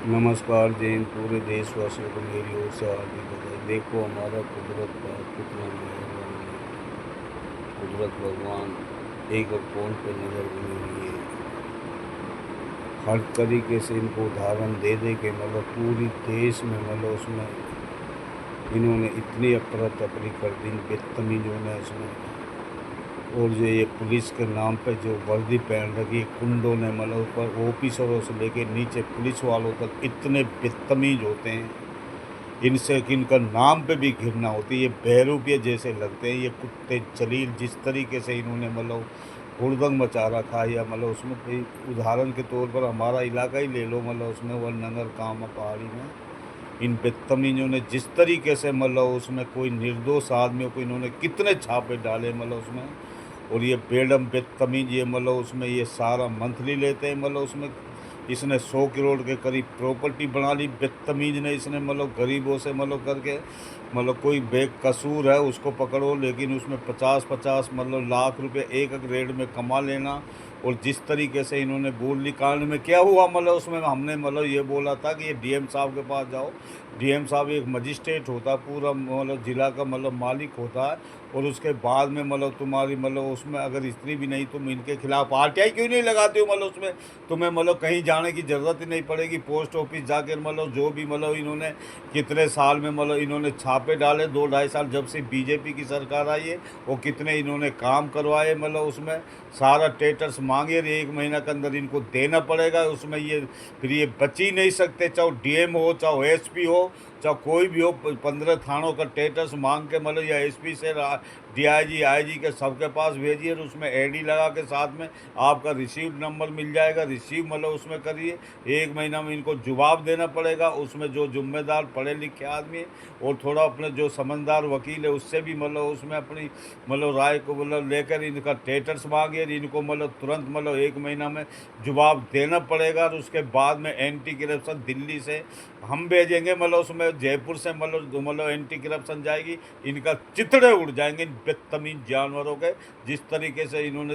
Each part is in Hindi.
नमस्कार जैन पूरे देशवासियों को मेरी ओर से हार्दिक बधाई। देखो हमारा कुदरत का कितना मेहरबान है। कुदरत भगवान एक एक पॉइंट पे नज़र बनी हुई है। हर तरीके से इनको उदाहरण दे दे के मतलब पूरी देश में मतलब उसमें इन्होंने इतनी अफरा तफरी कर दी बदतमीजों ने उसमें। और जो ये पुलिस के नाम पे जो वर्दी पहन रखी है कुंडों ने मतलब ऊपर ऑफिसरों से लेके नीचे पुलिस वालों तक इतने बदतमीज होते हैं। इनसे इनका नाम पे भी घृणा होती है। ये बहरूपिये जैसे लगते हैं ये कुत्ते जलील। जिस तरीके से इन्होंने मतलब हुड़दंग मचा रखा है, या मतलब उसमें कोई उदाहरण के तौर पर हमारा इलाका ही ले लो, मतलब उसमें वरनगर कामा पहाड़ी में इन बदतमीजों ने जिस तरीके से मतलब उसमें कोई निर्दोष आदमियों को इन्होंने कितने छापे डाले मतलब उसमें। और ये बेडम बदतमीज ये मतलब उसमें ये सारा मंथली लेते हैं मतलब उसमें। इसने 100 करोड़ के करीब प्रॉपर्टी बना ली बदतमीज ने। इसने मतलब गरीबों से मतलब करके मतलब कोई बेकसूर है उसको पकड़ो, लेकिन उसमें 50-50 मतलब लाख रुपए एक एक रेड में कमा लेना। और जिस तरीके से इन्होंने बोली कांड में क्या हुआ मतलब उसमें हमने मतलब ये बोला था कि ये डीएम साहब के पास जाओ। डीएम साहब एक मजिस्ट्रेट होता है, पूरा मतलब जिला का मतलब मालिक होता है। और उसके बाद में मतलब तुम्हारी मतलब उसमें अगर स्त्री भी नहीं, तुम इनके खिलाफ आरटीआई क्यों नहीं लगाते हो मतलब उसमें। तुम्हें मतलब कहीं जाने की ज़रूरत ही नहीं पड़ेगी। पोस्ट ऑफिस जाकर मतलब जो भी मतलब इन्होंने कितने साल में मतलब इन्होंने छापे डाले 2-2.5 साल जब से बीजेपी की सरकार आई है। वो कितने इन्होंने काम करवाए मतलब उसमें। सारा टेटर्स मांगे और 1 महीना के अंदर इनको देना पड़ेगा उसमें। ये फिर ये बच ही नहीं सकते, चाहे डीएम हो चाहे एसपी हो चाहे कोई भी हो। 15 थानों का टेटस मांग के मतलब या एसपी से डीआईजी आईजी के सबके पास भेजिए और उसमें एडी लगा के साथ में आपका रिसीव नंबर मिल जाएगा। रिसीव मतलब उसमें करिए। 1 महीना में इनको जवाब देना पड़ेगा उसमें। जो जिम्मेदार पढ़े लिखे आदमी है और थोड़ा अपने जो समझदार वकील है उससे भी मतलब उसमें अपनी मतलब राय को मतलब लेकर इनका टेटस मांगे। इनको मतलब तुरंत मतलब 1 महीना में जवाब देना पड़ेगा। और उसके बाद में एंटी करप्शन दिल्ली से हम भेजेंगे मतलब उसमें। जयपुर से मतलब एंटी करप्शन जाएगी। इनका चिथड़े उड़ जाएंगे इन बदतमीज जानवरों के। जिस तरीके से इन्होंने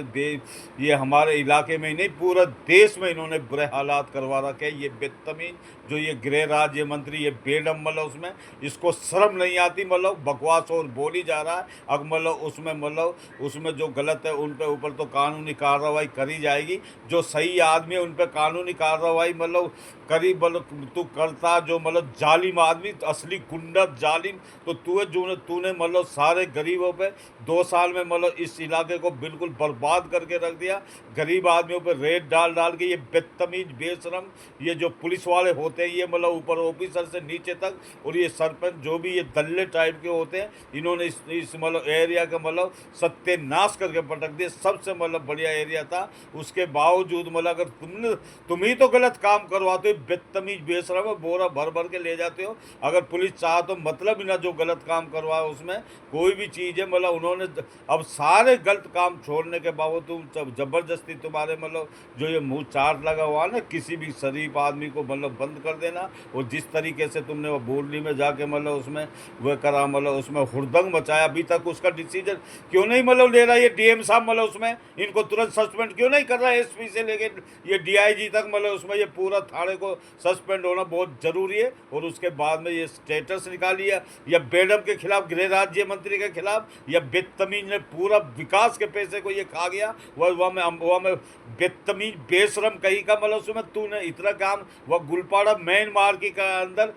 ये हमारे इलाके में ही नहीं पूरा देश में इन्होंने बुरे हालात करवा रखे हैं। ये बदतमीज जो ये गृह राज्य मंत्री ये बेडम मतलब उसमें इसको शर्म नहीं आती मतलब बकवास और बोली जा रहा है। अब मतलब उसमें जो गलत है उन पे ऊपर तो कानूनी कार्रवाई करी जाएगी। जो सही आदमी है उन पे कानूनी कार्रवाई मतलब करी मतलब तू करता जो मतलब जालिम आदमी असली गुंडा जालिम। तो तूने मतलब सारे गरीबों पे 2 साल में मतलब इस इलाके को बिल्कुल बर्बाद करके रख दिया। गरीब आदमियों पे रेड डाल डाल के ये बदतमीज बेशरम ये जो पुलिस वाले होते हैं ये मतलब ऊपर ऑफिसर से नीचे तक और ये सरपंच जो भी ये दल्ले टाइप के होते हैं इन्होंने इस मतलब एरिया का मतलब सत्यानाश करके पटक दिया। सबसे मतलब बढ़िया एरिया था उसके बावजूद मतलब अगर तुम ही तो गलत काम करवाते हो बदतमीज बेशरम है, बोरा भर भर के ले जाते हो। अगर पुलिस चाह तो मतलब ही ना जो गलत काम करवाए उसमें कोई भी चीज़ है मतलब उन्होंने अब सारे गलत काम छोड़ने के बावजूद जबरदस्ती तुम्हारे मतलब जो ये मुंह चाट लगा हुआ ना किसी भी शरीफ आदमी को मतलब बंद कर देना। और जिस तरीके से तुमने वो बोरली में जाके मतलब उसमें वह करा मतलब उसमें हुड़दंग मचाया। अभी तक उसका डिसीजन क्यों नहीं मतलब ले रहा ये डीएम साहब मतलब उसमें। इनको तुरंत सस्पेंड क्यों नहीं कर रहा है एसपी से लेके ये डीआईजी तक मतलब उसमें। ये पूरा थाने को सस्पेंड होना बहुत जरूरी है। और उसके बाद में ये स्टेटस निकालिए या बेडम के खिलाफ गृह राज्य मंत्री के खिलाफ या बदतमीज ने पूरा विकास के पैसे को ये खा गया। वह में बदतमीज बेशरम कहीं का मतलब उसमें तूने इतना काम वह गुलपाड़ा मेन मार्केट के अंदर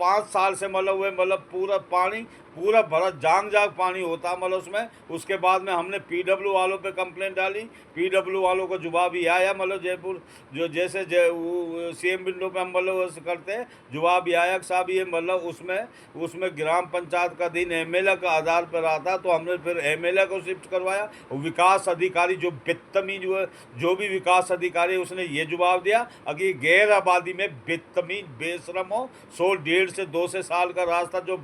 5 साल से मतलब हुए मतलब पूरा पानी पूरा भरा जांग जाग पानी होता मतलब उसमें। उसके बाद में हमने पीडब्ल्यू वालों पे कंप्लेंट डाली। पीडब्ल्यू वालों को जवाब ही आया मतलब जयपुर जो जैसे सीएम विंडो पे हम मतलब करते हैं जवाब ही आया कि साहब ये मतलब उसमें उसमें ग्राम पंचायत का दिन एमएलए का आधार पर रहा था। तो हमने फिर एमएलए को शिफ्ट करवाया। और विकास अधिकारी जो बदतमीज हुए जो भी विकास अधिकारी है, उसने ये जवाब दिया अगर गैर आबादी में बदतमीज बेशरम हो 100 1.5 से 2 साल का रास्ता जो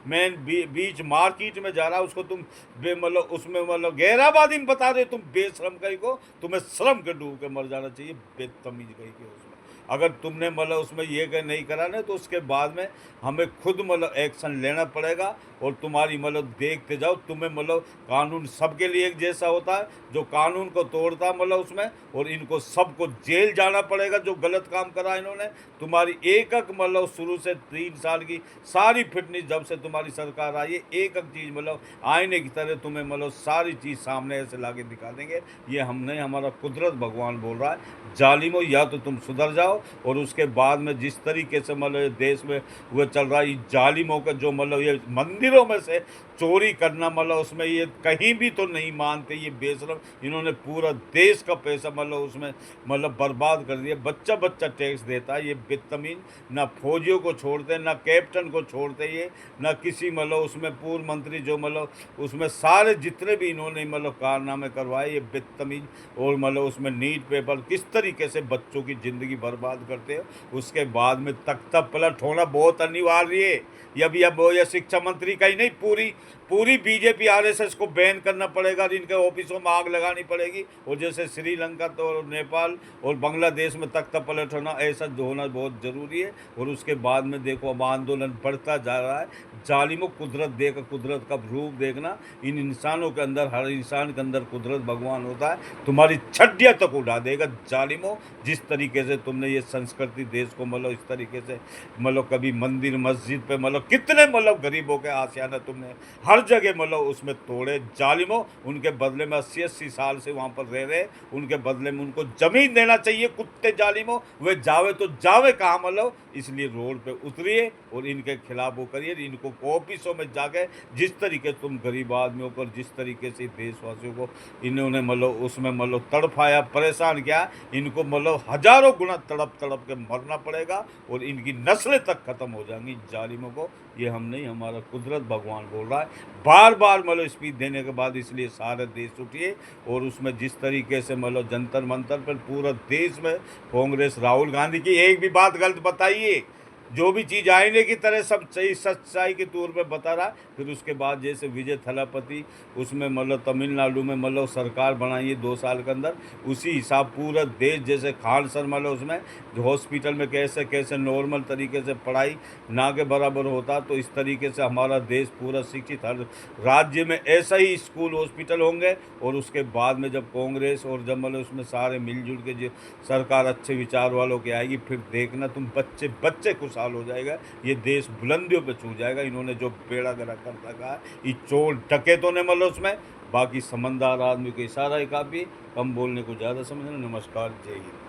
मेन बीच मार्केट में जा रहा है उसको तुम मतलब उसमें मतलब गैर आबादी में बता रहे हो तुम बेशरम कहीं को। तुम्हें शर्म के डूब के मर जाना चाहिए बदतमीज कहीं के उसमें। अगर तुमने मतलब उसमें ये नहीं करा ना तो उसके बाद में हमें खुद मतलब एक्शन लेना पड़ेगा। और तुम्हारी मतलब देखते जाओ, तुम्हें मतलब कानून सबके लिए एक जैसा होता है, जो कानून को तोड़ता है मतलब उसमें, और इनको सबको जेल जाना पड़ेगा जो गलत काम करा इन्होंने। तुम्हारी एक एक मतलब शुरू से 3 साल की सारी फिटनेस जब से तुम्हारी सरकार आई है, एक एक चीज़ मतलब आईने की तरह तुम्हें मतलब सारी चीज़ सामने ऐसे ला के दिखा देंगे। ये हम नहीं, हमारा कुदरत भगवान बोल रहा है। जालिमो, या तो तुम सुधर जाओ, और उसके बाद में जिस तरीके से मतलब ये देश में वो चल रहा है, ये जालिमों का जो मतलब ये मंदिरों में से चोरी करना, मतलब उसमें ये कहीं भी तो नहीं मानते ये बेशरम। इन्होंने पूरा देश का पैसा मतलब उसमें मतलब बर्बाद कर दिया। बच्चा बच्चा टैक्स देता है ये बदतमीज। ना फौजियों को छोड़ते, ना कैप्टन को छोड़ते ये, ना किसी मतलब उसमें पूर्व मंत्री जो मतलब उसमें सारे जितने भी इन्होंने मतलब कारनामे करवाए ये बदतमीज। और मतलब उसमें नीट पेपर किस तरीके से बच्चों की ज़िंदगी बर्बाद करते हैं, उसके बाद में तख्ता पलट होना बहुत अनिवार्य है। अब वो ये शिक्षा मंत्री का ही नहीं, पूरी पूरी बीजेपी आरएसएस को बैन करना पड़ेगा, और इनके ऑफिसों में आग लगानी पड़ेगी। और जैसे श्रीलंका तो नेपाल और बांग्लादेश में तख्ता पलट होना, ऐसा होना बहुत ज़रूरी है। और उसके बाद में देखो अब आंदोलन बढ़ता जा रहा है। जालिमों, कुदरत देख, कुदरत का रूप देखना। इन इंसानों के अंदर, हर इंसान के अंदर कुदरत भगवान होता है। तुम्हारी छड्डियाँ तक उड़ा देगा जालिमों। जिस तरीके से तुमने ये संस्कृति देश को मतलब इस तरीके से मतलब कभी मंदिर मस्जिद पे मतलब कितने मतलब गरीबों के आशियाना तुमने हर जगह मतलब उसमें तोड़े जालिमों। उनके बदले में 80-80 साल से वहाँ पर रह रहे, उनके बदले में उनको ज़मीन देना चाहिए कुत्ते जालिमों। वे जावे तो जावे कहाँ मतलब, इसलिए रोड पे उतरिए और इनके खिलाफ वो करिए। इनको ऑफिसों में जाके जिस तरीके से तुम गरीब आदमियों पर जिस तरीके से देशवासियों को इन्होंने मतलब उसमें मतलब तड़फाया, परेशान किया, इनको मतलब हज़ारों गुना तड़प तड़प के मरना पड़ेगा। और इनकी नस्लें तक ख़त्म हो जाएंगी जालिमों को। ये हम नहीं, हमारा कुदरत भगवान बोल रहा है। बार बार मतलब स्पीच देने के बाद इसलिए सारे देश उठिए। और उसमें जिस तरीके से मतलब जंतर मंतर पर पूरा देश में कांग्रेस राहुल गांधी की एक भी बात गलत बताइए, जो भी चीज़ आईने की तरह सब सही सच्चाई के तौर पे बता रहा है। फिर उसके बाद जैसे विजय थलापति उसमें मतलब तमिलनाडु में मतलब सरकार बनाई है 2 साल के अंदर, उसी हिसाब पूरा देश जैसे खान सर मतलब उसमें जो हॉस्पिटल में कैसे कैसे नॉर्मल तरीके से पढ़ाई ना के बराबर होता, तो इस तरीके से हमारा देश पूरा शिक्षित, हर राज्य में ऐसा ही स्कूल हॉस्पिटल होंगे। और उसके बाद में जब कांग्रेस और जब मतलब उसमें सारे मिलजुल के जो सरकार अच्छे विचार वालों की आएगी, फिर देखना तुम बच्चे बच्चे खुशहाल हो जाएगा। ये देश बुलंदियों पे छू जाएगा। इन्होंने जो बेड़ा गरक कर रखा है ये चोर डकैतों ने मतलब उसमें, बाकी समझदार आदमी को इशारा ही काफ़ी, कम बोलने को ज़्यादा समझना। नमस्कार, जय हिंद।